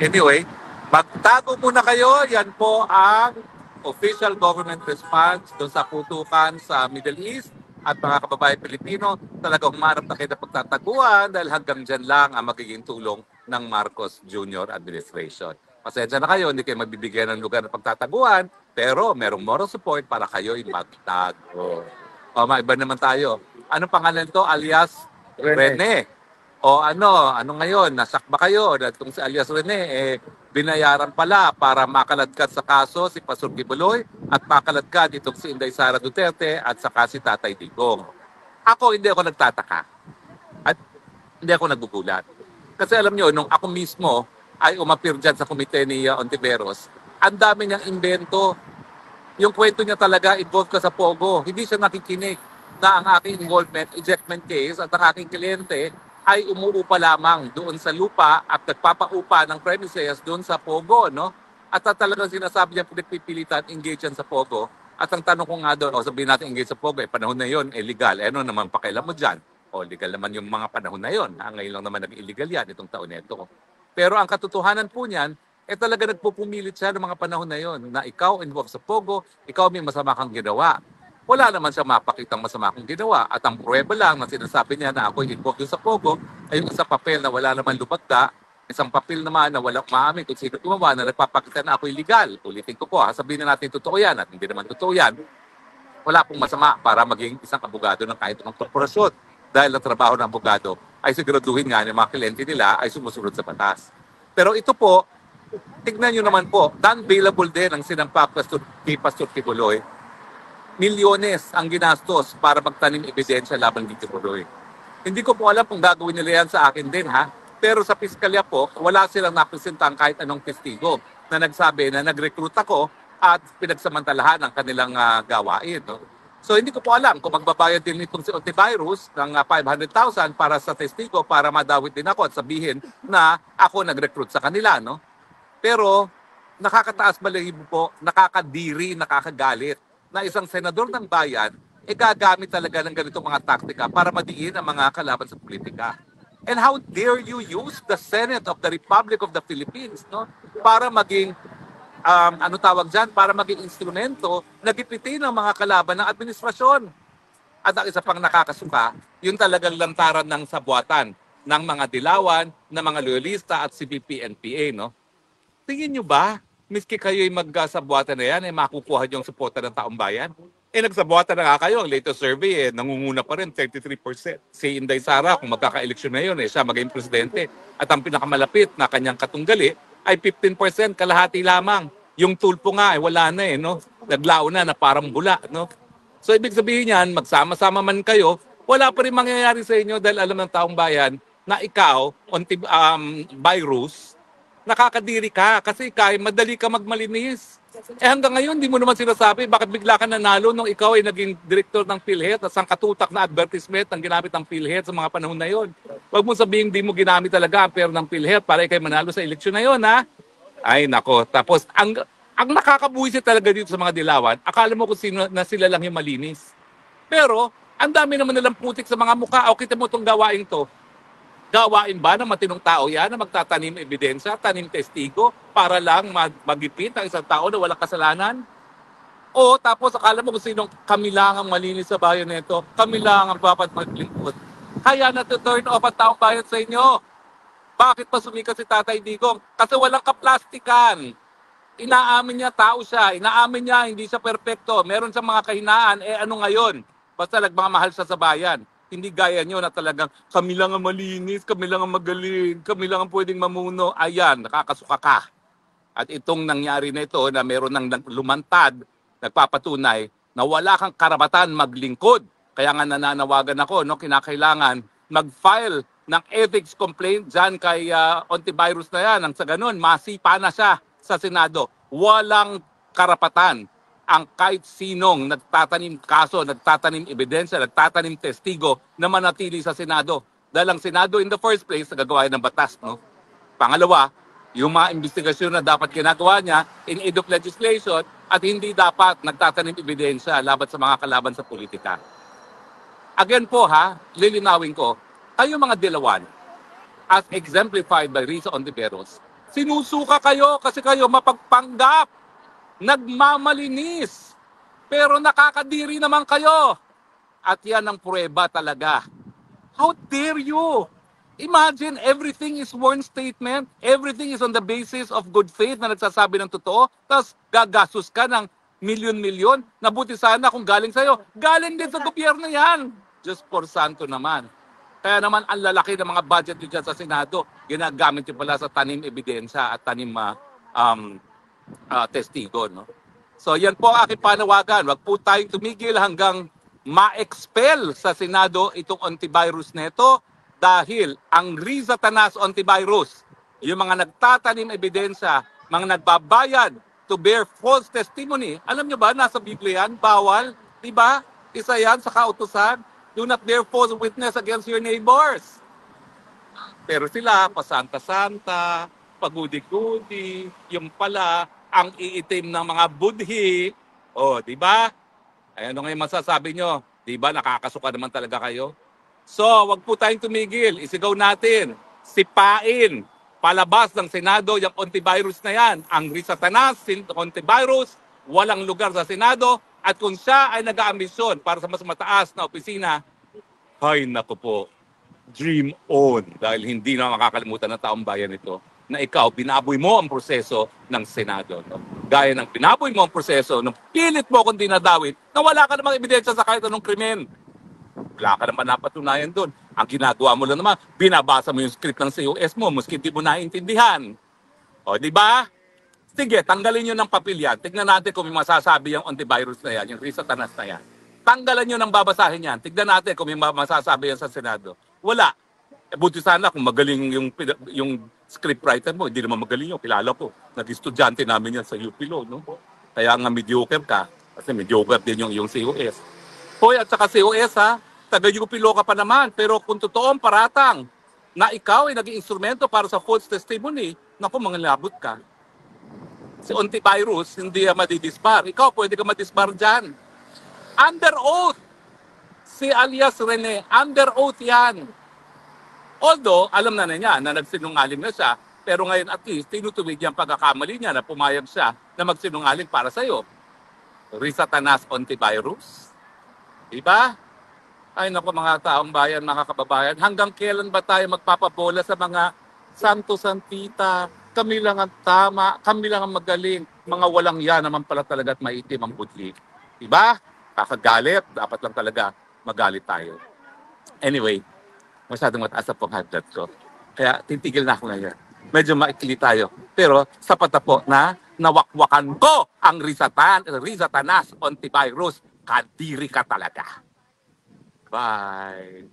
Anyway, magtago muna kayo. Yan po ang official government response doon sa putukan sa Middle East at mga kababayan Pilipino. Talagang humarap na kayo na pagtataguan dahil hanggang dyan lang ang magiging tulong ng Marcos Jr. administration. Pasensya na kayo, hindi kayo mabibigyan ng lugar na pagtataguan, pero merong moral support para kayo'y magtago. O, maiba naman tayo. Anong pangalan to? Alias Rene. O ano ngayon, nasakba kayo na itong si alias Rene, binayaran pala para makaladkad sa kaso si Pastor Kibuloy at makaladkad itong si Inday Sara Duterte at saka si Tatay Digong. Ako, hindi ako nagtataka at hindi ako nagugulat. Kasi alam nyo, nung ako mismo ay umapir dyan sa komite ni Ontiveros, ang dami niyang invento. Yung kwento niya talaga, involved ka sa Pogo. Hindi siya nakikinig na ang aking involvement, ejectment case at ang aking kliyente ay umuupa lamang doon sa lupa at nagpapaupa ng premises doon sa Pogo, no? At talagang sinasabi niya pinagpipilitan, engage yan sa Pogo. At ang tanong ko nga doon, sabihin natin engage sa Pogo, panahon na yon, legal. Ano naman pakailan mo dyan? Legal naman yung mga panahon na yon. Ngayon lang naman nag-illegal yan itong taon na ito. Pero ang katotohanan po niyan, talaga nagpupumilit siya ng mga panahon na yon na ikaw involved sa Pogo, ikaw may masama kang ginawa. Wala naman siya mapakitang masama kong ginawa. At ang pruweba lang na sinasabi niya na ako involved sa Pogo ay yung isang papel na wala naman lumagda, isang papel naman na walang maamin kung sino gumawa na nagpapakita na ako illegal. Ulitin ko po, sabihin na natin totoo yan at hindi naman totoo yan. Wala pong masama para maging isang abogado ng kahit anong korporasyon. Dahil ang trabaho ng abogado ay siguraduhin nga ng mga kliyente nila ay sumusunod sa batas. Pero ito po, tignan nyo naman po, non-bailable din ang sinampa kay Pastor Kibuloy. Milyones ang ginastos para magtanim ebidensya laban kay Kibuloy. Hindi ko po alam kung gagawin nila yan sa akin din, ha? Pero sa piskalya po, wala silang napresentang kahit anong testigo na nagsabi na nag-recruit ako at pinagsamantalahan ang kanilang gawain. No? So hindi ko po alam kung magbabayad din nitong si Ontiveros ng 500,000 para sa testigo para madawit din ako at sabihin na ako nag-recruit sa kanila. No? Pero nakakataas balahibo po, nakakadiri, nakakagalit na isang senador ng bayan gagamit talaga ng ganitong mga taktika para madiin ang mga kalaban sa politika. And how dare you use the Senate of the Republic of the Philippines, no, para maging para maging instrumento na gipitin ng mga kalaban ng administrasyon. At ang isa pang nakakasuka, yun talagang lantaran ng sabuatan ng mga dilawan, ng mga loyalista at CPP-NPA, no? Tingin nyo ba, miski kayo'y magsabuatan na yan, makukuha nyo ang suporta ng taong bayan? Nagsabuatan na nga kayo. Ang latest survey, nangunguna pa rin, 33%. Si Inday Sara, kung magkaka-eleksyon na yun, siya maging presidente. At ang pinakamalapit na kanyang katunggali ay 15%, kalahati lamang. Yung tulpo nga, wala na no? Naglao na parang bula, no? So, ibig sabihin yan, magsama-sama man kayo, wala pa rin mangyayari sa inyo dahil alam ng taong bayan na ikaw, by rules, nakakadiri ka kasi madali ka magmalinis. Hanggang ngayon, di mo naman sinasabi bakit bigla ka nanalo nung ikaw ay naging direktor ng PhilHealth at sangkatutak na advertisement ang ginamit ng PhilHealth sa mga panahon na yon. Huwag mo sabihin di mo ginamit talaga ang pera ng PhilHealth para ikay manalo sa eleksyon na yon, ha? Ay, nako. Tapos, ang nakakabuhisit talaga dito sa mga dilawan, akala mo kung sino na sila lang yung malinis. Pero, ang dami naman nilang putik sa mga mukha. O, kita mo itong gawain to. Gawain ba ng matinong tao yan na magtatanim ebidensya, tanim testigo para lang magipit ang isang tao na walang kasalanan? O tapos akala mo kung sinong kami lang ang malinis sa bayan nito, kami lang ang dapat maglingkod. Kaya na-turn off ang taong bayan sa inyo. Bakit pa sumikat si Tatay Digong? Kasi walang kaplastikan. Inaamin niya tao siya, inaamin niya hindi siya perpekto, meron siyang mga kahinaan, ano ngayon? Basta nagmamahal siya sa bayan. Hindi gaya nyo na talagang kami lang ang malinis, kami lang ang magaling, kami lang ang pwedeng mamuno. Ayan, nakakasuka ka. At itong nangyari na ito na meron ng lumantad, nagpapatunay na wala kang karapatan maglingkod. Kaya nga nananawagan ako, no, kinakailangan mag-file ng ethics complaint dyan kay Ontiveros na yan. Ang sa ganun, masipa na siya sa Senado. Walang karapatan ang kahit sinong nagtatanim kaso, nagtatanim ebidensya, nagtatanim testigo na manatili sa Senado. Dahil ang Senado in the first place, nagagawa ng batas. No? Pangalawa, yung mga investigasyon na dapat ginagawa niya in aid of legislation at hindi dapat nagtatanim ebidensya laban sa mga kalaban sa politika. Again po lilinawin ko, kayo mga dilawan, as exemplified by Risa Ontiveros, Sinusuka kayo kasi kayo mapagpanggap, nagmamalinis, pero nakakadiri naman kayo. At yan ang pruweba talaga. How dare you? Imagine everything is one statement, everything is on the basis of good faith na nagsasabi ng totoo, tapos gagastos ka ng milyon-milyon, nabuti sana kung galing sa'yo. Galing din sa gobyerno yan. Diyos por santo naman. Kaya naman ang lalaki ng mga budget nyo dyan sa Senado, ginagamit nyo pala sa tanim ebidensya at tanim testigo. No? So yan po ang aking panawagan. Huwag po tayong tumigil hanggang ma-expel sa Senado itong antivirus neto dahil ang Riza Tanas antivirus, yung mga nagtatanim ebidensya, mga nagbabayad to bear false testimony, alam nyo ba, nasa Biblia yan, bawal, di ba? Isa yan sa kautusan, do not bear false witness against your neighbors. Pero sila, pasanta-santa, pagudi-gudi, yung pala, ang iitim ng mga budhi. O, di ba? Ay, ano ngayon masasabi nyo? Di ba, nakakasuka naman talaga kayo? So, wag po tayong tumigil. Isigaw natin. Sipain. Palabas ng Senado yung antivirus na yan. Ang Riza Tanas, antivirus, walang lugar sa Senado. At kung siya ay nag-aambisyon para sa mas mataas na opisina, ay naku po, dream on. Dahil hindi na makakalimutan ng taong bayan ito na ikaw, binaboy mo ang proseso ng Senado. No? Gaya ng binaboy mo ang proseso, nung pilit mo kung dinadawit, na wala ka namang ebidensya sa kahit anong krimen. Wala ka naman napatunayan doon. Ang ginagawa mo lang naman, binabasa mo yung script ng COS mo, maski di mo naiintindihan. O, di ba? Sige, tanggalin nyo ng papel yan. Tignan natin kung may masasabi yung antivirus na yan, yung Riza Tanas na yan. Tanggalan nyo ng babasahin yan. Tignan natin kung may masasabi yan sa Senado. Wala. Buti sana kung magaling yung scriptwriter mo, hindi naman magaling yun. Kilala ko. Nag-estudyante namin yan sa UP Law. No? Kaya nga mediocre ka. Kasi mediocre din yung COS. Hoy, at saka COS ha, taga-UP Law ka pa naman. Pero kung totoong paratang na ikaw ay naging instrumento para sa false testimony, naku, mangalabot ka. Si antivirus, hindi yan madidisbar. Ikaw, pwede ka madisbar dyan. Under oath. Si alias Rene, under oath yan. Although, alam na niya na nagsinungaling na siya, pero ngayon at least, tinutuwid yung pagkakamali niya na pumayag siya na magsinungaling para sa'yo. Riza Tanas antivirus. Diba? Ay naku mga taong bayan, mga kababayan, hanggang kailan ba tayo magpapabola sa mga santo-santita? Kami lang ang tama, kami lang ang magaling. Mga walang yan naman pala talaga at maitim ang budli. Diba? Kakagalit, dapat lang talaga magalit tayo. Anyway, masyadong mataas na pong high blood ko. Kaya titigil na ako ngayon. Medyo maikli tayo. Pero sapat na po na nawakwakan ko ang Riza Tanas antivirus. Kadiri ka talaga. Bye.